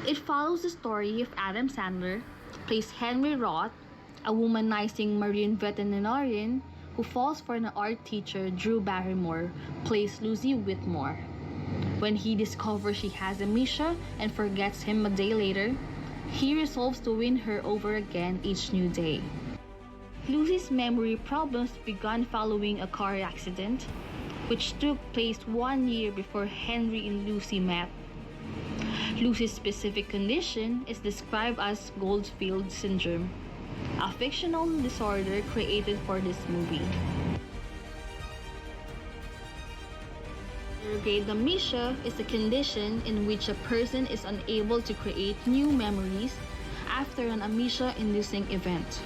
It follows the story of Adam Sandler, plays Henry Roth, a womanizing marine veterinarian who falls for an art teacher. Drew Barrymore plays Lucy Whitmore. When he discovers she has amnesia and forgets him a day later, he resolves to win her over again each new day. Lucy's memory problems began following a car accident, which took place 1 year before Henry and Lucy met. Lucy's specific condition is described as Goldfield syndrome, a fictional disorder created for this movie. Retrograde amnesia is a condition in which a person is unable to create new memories after an amnesia-inducing event.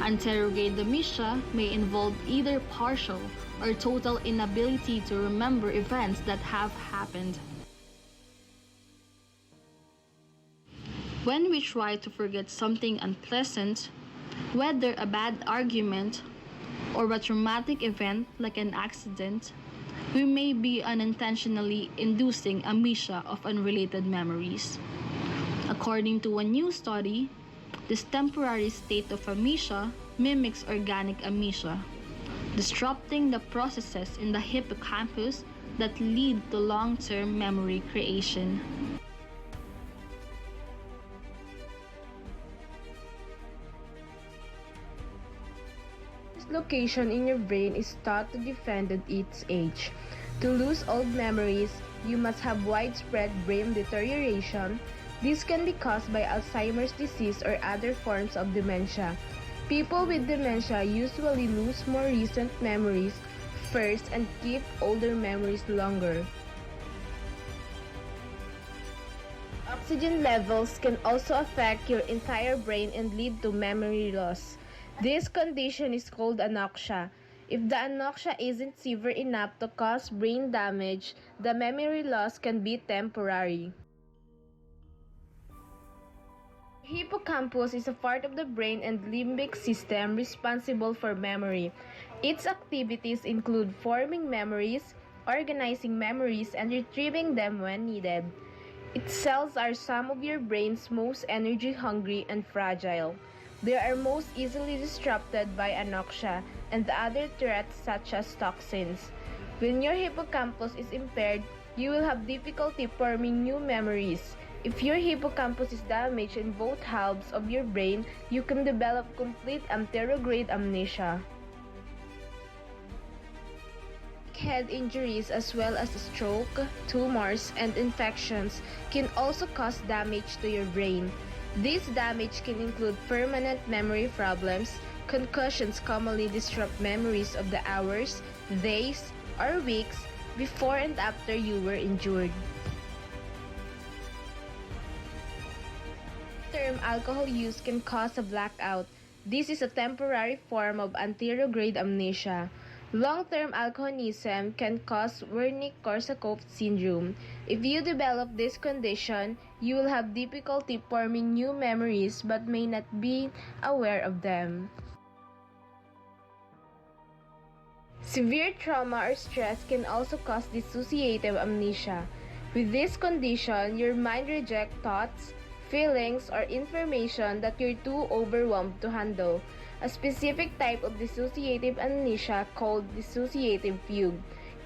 Anterograde amnesia may involve either partial or total inability to remember events that have happened. When we try to forget something unpleasant, whether a bad argument or a traumatic event like an accident, we may be unintentionally inducing amnesia of unrelated memories. According to a new study, this temporary state of amnesia mimics organic amnesia, disrupting the processes in the hippocampus that lead to long-term memory creation. Location in your brain is thought to depend on its age. To lose old memories, you must have widespread brain deterioration. This can be caused by Alzheimer's disease or other forms of dementia. People with dementia usually lose more recent memories first and keep older memories longer. Oxygen levels can also affect your entire brain and lead to memory loss. This condition is called anoxia. If the anoxia isn't severe enough to cause brain damage, the memory loss can be temporary. Hippocampus is a part of the brain and limbic system responsible for memory. Its activities include forming memories, organizing memories, and retrieving them when needed. Its cells are some of your brain's most energy-hungry and fragile. They are most easily disrupted by anoxia and other threats such as toxins. When your hippocampus is impaired, you will have difficulty forming new memories. If your hippocampus is damaged in both halves of your brain, you can develop complete anterograde amnesia. Head injuries as well as stroke, tumors, and infections can also cause damage to your brain. This damage can include permanent memory problems. Concussions commonly disrupt memories of the hours, days, or weeks before and after you were injured. Long-term alcohol use can cause a blackout. This is a temporary form of anterograde amnesia. Long-term alcoholism can cause Wernicke-Korsakoff syndrome. If you develop this condition, you will have difficulty forming new memories but may not be aware of them. Severe trauma or stress can also cause dissociative amnesia. With this condition, your mind rejects thoughts, feelings, or information that you're too overwhelmed to handle. A specific type of dissociative amnesia called dissociative fugue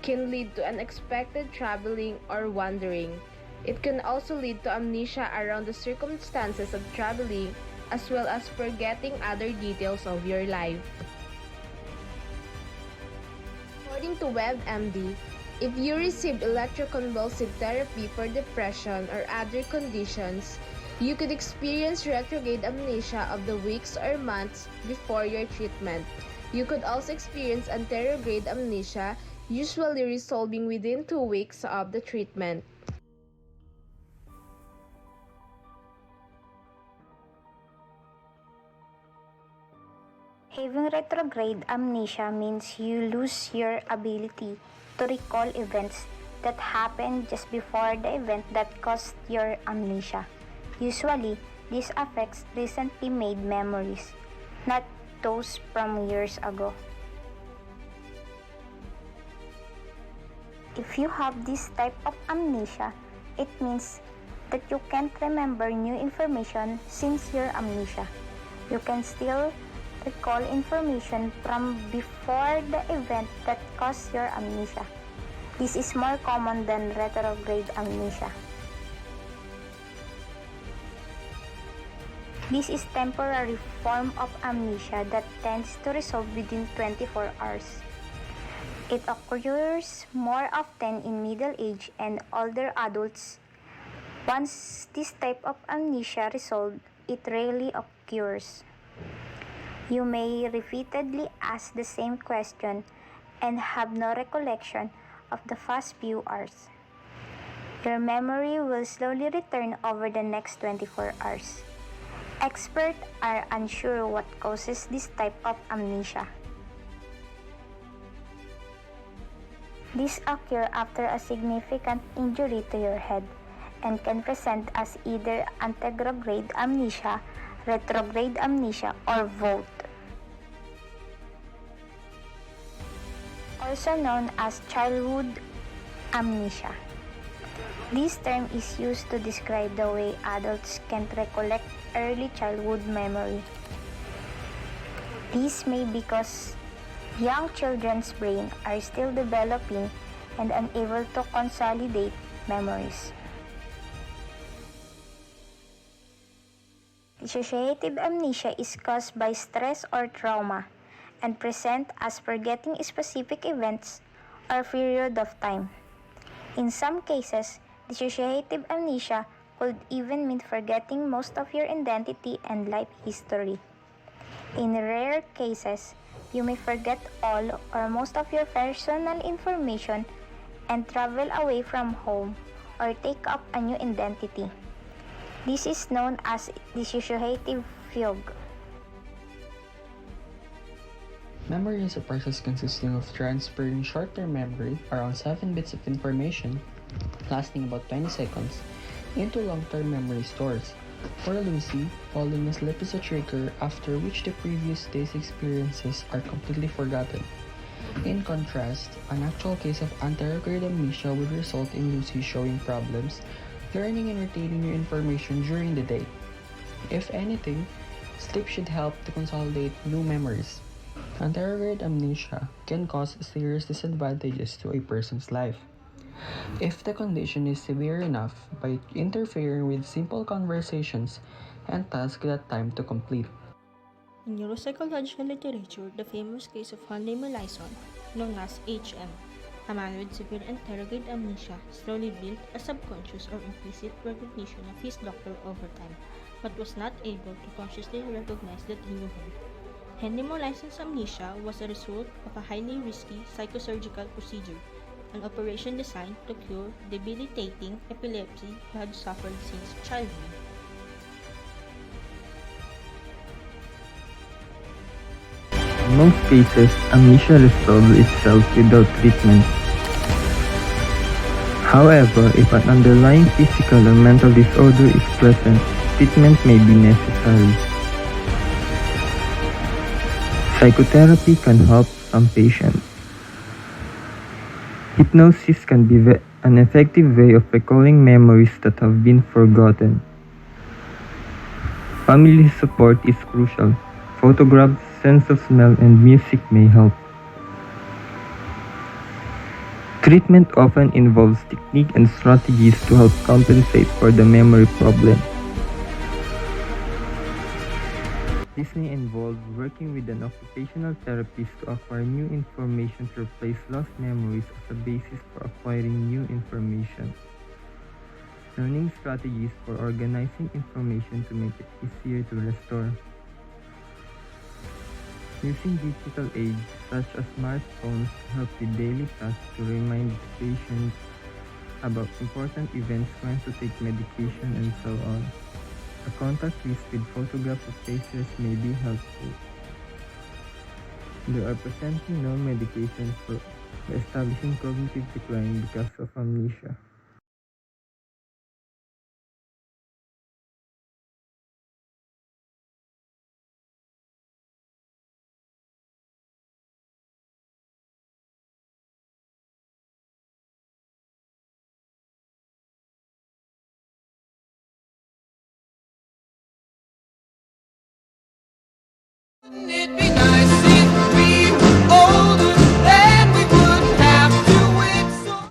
can lead to unexpected traveling or wandering. It can also lead to amnesia around the circumstances of traveling as well as forgetting other details of your life. According to WebMD, if you receive electroconvulsive therapy for depression or other conditions, you could experience retrograde amnesia of the weeks or months before your treatment. You could also experience anterograde amnesia, usually resolving within 2 weeks of the treatment. Having retrograde amnesia means you lose your ability to recall events that happened just before the event that caused your amnesia. Usually, this affects recently made memories, not those from years ago. If you have this type of amnesia, it means that you can't remember new information since your amnesia. You can still recall information from before the event that caused your amnesia. This is more common than retrograde amnesia. This is temporary form of amnesia that tends to resolve within 24 hours. It occurs more often in middle-aged and older adults. Once this type of amnesia resolved, it rarely occurs. You may repeatedly ask the same question and have no recollection of the past few hours. Your memory will slowly return over the next 24 hours. Experts are unsure what causes this type of amnesia. This occurs after a significant injury to your head and can present as either anterograde amnesia, retrograde amnesia, or both. Also known as childhood amnesia. This term is used to describe the way adults can't recollect early childhood memory. This may be because young children's brains are still developing and unable to consolidate memories. Dissociative amnesia is caused by stress or trauma and present as forgetting specific events or period of time. In some cases, dissociative amnesia could even mean forgetting most of your identity and life history. In rare cases, you may forget all or most of your personal information and travel away from home or take up a new identity. This is known as dissociative fugue. Memory is a process consisting of transferring short-term memory, around 7 bits of information, lasting about 20 seconds, into long-term memory stores. For Lucy, falling asleep is a trigger after which the previous day's experiences are completely forgotten. In contrast, an actual case of anterograde amnesia would result in Lucy showing problems learning and retaining new information during the day. If anything, sleep should help to consolidate new memories. Anterograde amnesia can cause serious disadvantages to a person's life. If the condition is severe enough by interfering with simple conversations and tasks that time to complete. In neuropsychological literature, the famous case of Hyundai Molaison, known as HM, a man with severe anterograde amnesia, slowly built a subconscious or implicit recognition of his doctor over time, but was not able to consciously recognize that he knew him. Hyundai Molaison's amnesia was a result of a highly risky psychosurgical procedure, an operation designed to cure debilitating epilepsy he had suffered since childhood. In most cases, amnesia resolves itself without treatment. However, if an underlying physical or mental disorder is present, treatment may be necessary. Psychotherapy can help some patients. Hypnosis can be an effective way of recalling memories that have been forgotten. Family support is crucial. Photographs, sense of smell, and music may help. Treatment often involves technique and strategies to help compensate for the memory problem. This may involve working with an occupational therapist to acquire new information to replace lost memories as a basis for acquiring new information. Learning strategies for organizing information to make it easier to restore. Using digital aids such as smartphones help with daily tasks to remind patients about important events, when to take medication, and so on. A contact list with photographs of patients may be helpful. There are presently no medications for establishing cognitive decline because of amnesia. It